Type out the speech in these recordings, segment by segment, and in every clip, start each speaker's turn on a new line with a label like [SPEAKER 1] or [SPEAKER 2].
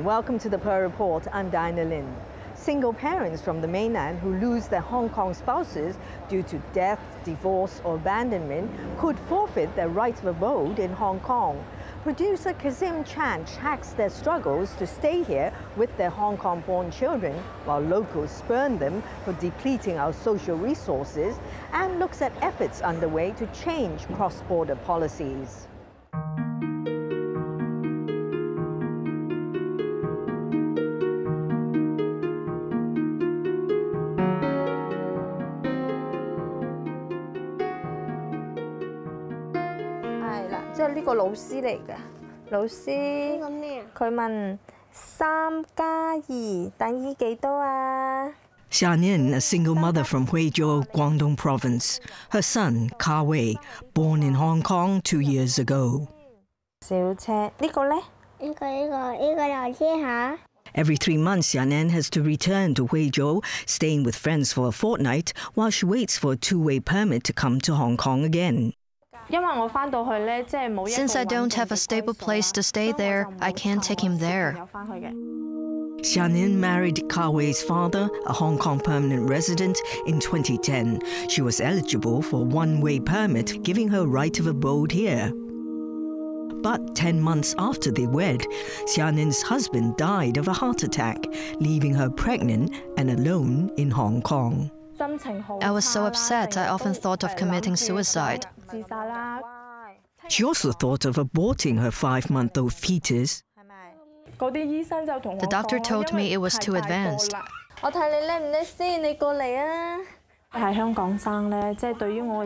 [SPEAKER 1] and welcome to the Pearl Report. I'm Diana Lin. Single parents from the mainland who lose their Hong Kong spouses due to death, divorce or abandonment could forfeit their right of abode in Hong Kong. Producer Kazim Chan tracks their struggles to stay here with their Hong Kong-born children while locals spurn them for depleting our social resources and looks at efforts underway to change cross-border policies.
[SPEAKER 2] Xianin, a single mother from Huizhou, Guangdong Province. Her son, Ka Wei, born in Hong Kong 2 years ago. Every 3 months, Xianin has to return to Huizhou, staying with friends for a fortnight while she waits for a two-way permit to come to Hong Kong again.
[SPEAKER 3] Since I don't have a stable place to stay there, I can't take him there.
[SPEAKER 2] Xianin married Ka Wei's father, a Hong Kong permanent resident, in 2010. She was eligible for a one-way permit, giving her right of abode here. But 10 months after they wed, Xianin's husband died of a heart attack, leaving her pregnant and alone in Hong Kong.
[SPEAKER 3] I was so upset, I often thought of committing suicide.
[SPEAKER 2] She also thought of aborting her 5-month-old fetus.
[SPEAKER 3] The doctor told me it was too advanced.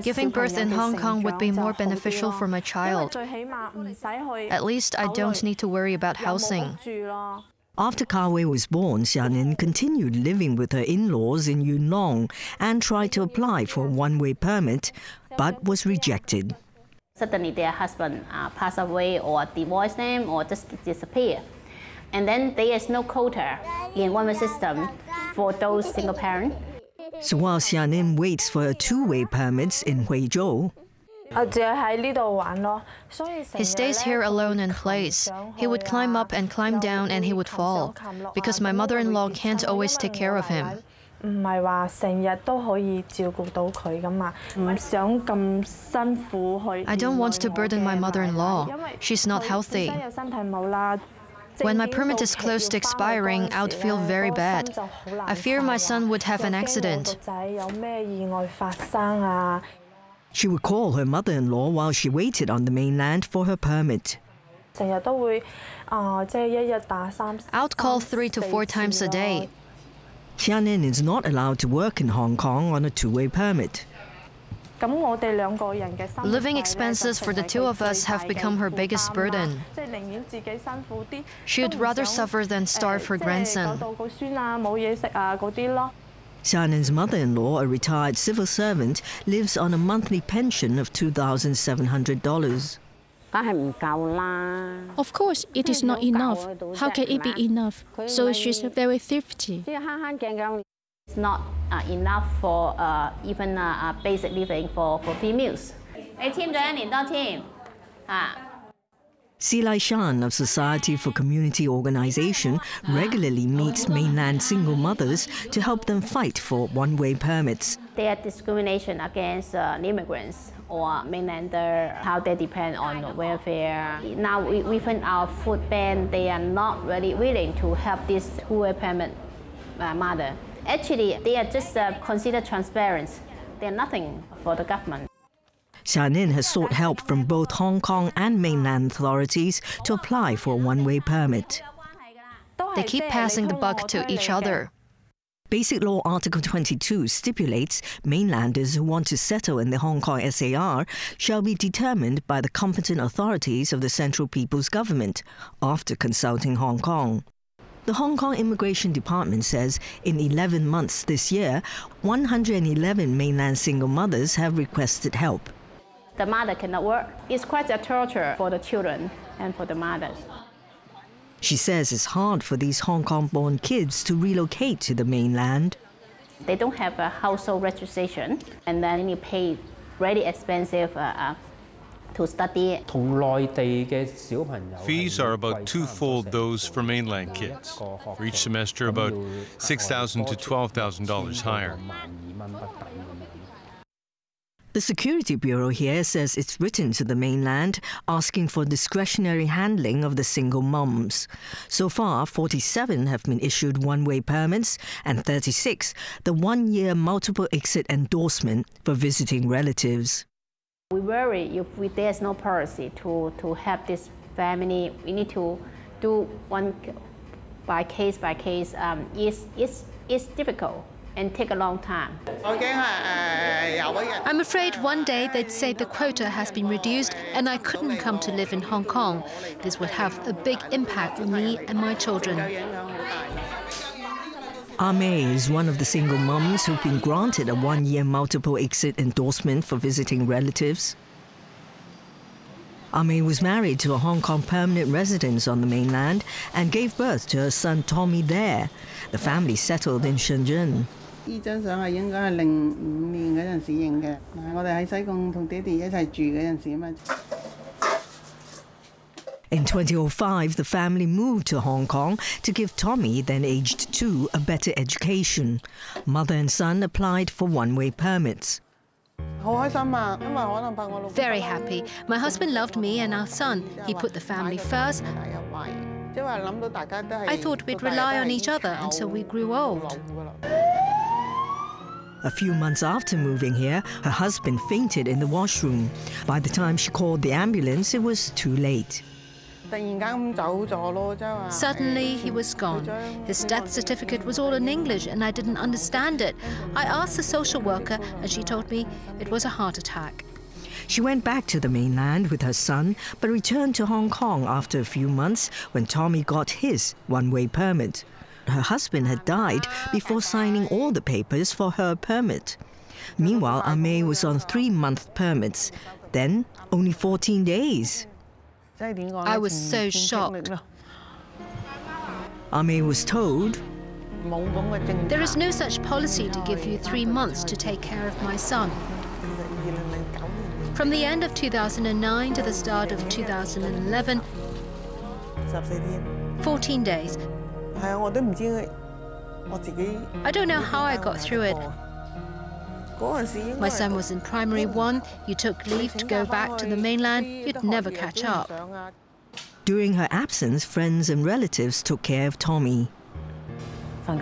[SPEAKER 3] Giving birth in Hong Kong would be more beneficial for my child. At least I don't need to worry about housing.
[SPEAKER 2] After Ka Wei was born, Xianin continued living with her in-laws in Yuen Long and tried to apply for a one-way permit, but was rejected.
[SPEAKER 4] Suddenly their husband passed away or divorced them or just disappear. And then there is no quota in one-way system for those single parents.
[SPEAKER 2] So while Xianin waits for her two-way permits in Huizhou,
[SPEAKER 3] He stays here alone and plays. He would climb up and climb down and he would fall, because my mother-in-law can't always take care of him. I don't want to burden my mother-in-law. She's not healthy. When my permit is close to expiring, I would feel very bad. I fear my son would have an accident.
[SPEAKER 2] she would call her mother-in-law while she waited on the mainland for her permit.
[SPEAKER 3] I would call 3 to 4 times a day.
[SPEAKER 2] Xianin is not allowed to work in Hong Kong on a two-way permit.
[SPEAKER 3] Living expenses for the two of us have become her biggest burden. She would rather suffer than starve her grandson.
[SPEAKER 2] Xianin's mother-in-law, a retired civil servant, lives on a monthly pension of $2,700.
[SPEAKER 5] Of course, it is not enough. How can it be enough? So she's very thrifty.
[SPEAKER 4] It's not enough for even basic living for females.
[SPEAKER 2] Silai Shan of Society for Community Organization regularly meets mainland single mothers to help them fight for one-way permits.
[SPEAKER 4] There are discrimination against immigrants or mainlanders, how they depend on welfare. Now, within our food ban, they are not really willing to help this two-way permit mother. Actually, they are just considered transparent. They are nothing for the government.
[SPEAKER 2] Xianin has sought help from both Hong Kong and mainland authorities to apply for a one-way permit.
[SPEAKER 3] They keep passing the buck to each other.
[SPEAKER 2] Basic Law Article 22 stipulates mainlanders who want to settle in the Hong Kong SAR shall be determined by the competent authorities of the Central People's Government after consulting Hong Kong. The Hong Kong Immigration Department says in 11 months this year, 111 mainland single mothers have requested help.
[SPEAKER 4] The mother cannot work. It's quite a torture for the children and for the mothers.
[SPEAKER 2] She says it's hard for these Hong Kong-born kids to relocate to the mainland.
[SPEAKER 4] They don't have a household registration, and then you pay really expensive to study.
[SPEAKER 6] Fees are about twofold those for mainland kids. For each semester, about $6,000 to $12,000 higher.
[SPEAKER 2] The Security Bureau here says it's written to the mainland asking for discretionary handling of the single mums. So far, 47 have been issued one-way permits and 36 the one-year multiple exit endorsement for visiting relatives.
[SPEAKER 4] We worry if there's no policy to help this family. We need to do one by case. It's difficult and take a long time.
[SPEAKER 5] I'm afraid one day they'd say the quota has been reduced and I couldn't come to live in Hong Kong. This would have a big impact on me and my children.
[SPEAKER 2] May is one of the single mums who've been granted a one-year multiple exit endorsement for visiting relatives. May was married to a Hong Kong permanent resident on the mainland and gave birth to her son Tommy there. The family settled in Shenzhen.
[SPEAKER 7] In
[SPEAKER 2] 2005, the family moved to Hong Kong to give Tommy, then aged 2, a better education. Mother and son applied for one-way permits.
[SPEAKER 5] Very happy. My husband loved me and our son. He put the family first. I thought we'd rely on each other until we grew old.
[SPEAKER 2] A few months after moving here, her husband fainted in the washroom. By the time she called the ambulance, it was too late.
[SPEAKER 5] Suddenly, he was gone. His death certificate was all in English and I didn't understand it. I asked the social worker and she told me it was a heart attack.
[SPEAKER 2] She went back to the mainland with her son, but returned to Hong Kong after a few months when Tommy got his one-way permit. Her husband had died before signing all the papers for her permit. Meanwhile, May was on 3-month permits, then only 14 days.
[SPEAKER 5] I was so shocked.
[SPEAKER 2] May was told,
[SPEAKER 5] there is no such policy to give you 3 months to take care of my son. From the end of 2009 to the start of 2011, 14 days. I don't know how I got through it. My son was in primary 1. You took leave to go back to the mainland, you'd never catch up.
[SPEAKER 2] During her absence, friends and relatives took care of Tommy.
[SPEAKER 8] In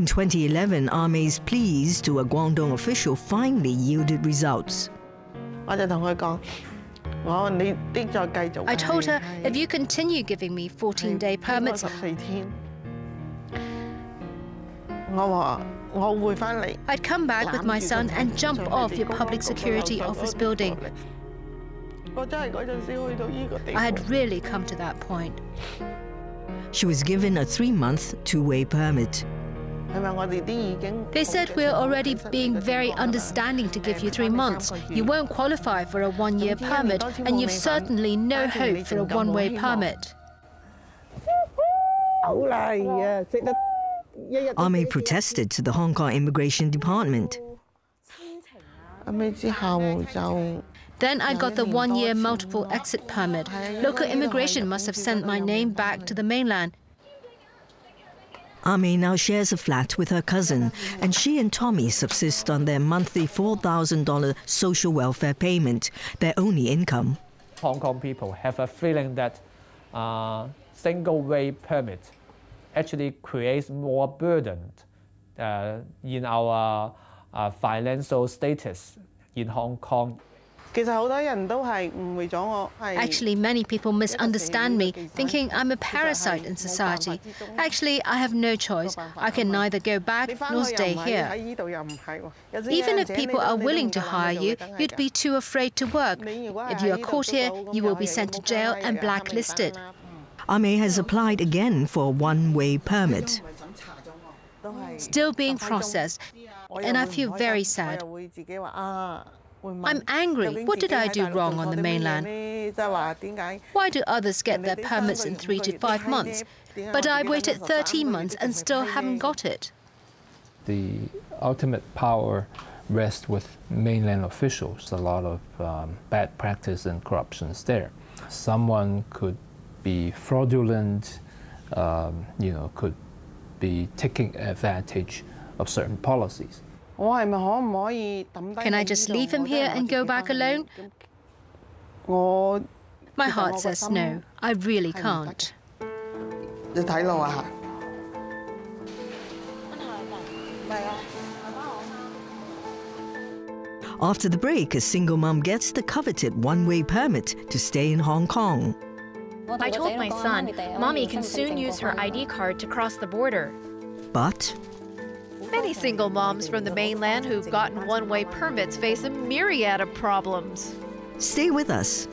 [SPEAKER 2] 2011, May's pleas to a Guangdong official finally yielded results.
[SPEAKER 5] I told her, if you continue giving me 14-day permits, I'd come back with my son and jump off your public security office building. I had really come to that point.
[SPEAKER 2] She was given a 3-month two-way permit.
[SPEAKER 5] They said we're already being very understanding to give you 3 months. You won't qualify for a 1-year permit, and you've certainly no hope for a one-way permit.
[SPEAKER 2] May protested to the Hong Kong Immigration Department.
[SPEAKER 5] Then I got the 1-year multiple exit permit. Local immigration must have sent my name back to the mainland.
[SPEAKER 2] May now shares a flat with her cousin, and she and Tommy subsist on their monthly $4,000 social welfare payment, their only income.
[SPEAKER 9] Hong Kong people have a feeling that single-way permit actually creates more burden in our financial status in Hong Kong.
[SPEAKER 5] Actually, many people misunderstand me, thinking I'm a parasite in society. Actually, I have no choice. I can neither go back nor stay here. Even if people are willing to hire you, you'd be too afraid to work. If you are caught here, you will be sent to jail and blacklisted.
[SPEAKER 2] May has applied again for a one-way permit.
[SPEAKER 5] Still being processed, and I feel very sad. I'm angry. What did I do wrong on the mainland? Why do others get their permits in 3 to 5 months, but I waited 13 months and still haven't got it?
[SPEAKER 7] The ultimate power rests with mainland officials. A lot of bad practice and corruptions there. Someone could be fraudulent, could be taking advantage of certain policies.
[SPEAKER 5] Can I just leave him here and go back alone? My heart says no, I really can't.
[SPEAKER 2] After the break, a single mum gets the coveted one-way permit to stay in Hong Kong.
[SPEAKER 8] I told my son, Mommy can soon use her ID card to cross the border.
[SPEAKER 2] But
[SPEAKER 10] many single moms from the mainland who've gotten one-way permits face a myriad of problems.
[SPEAKER 2] Stay with us.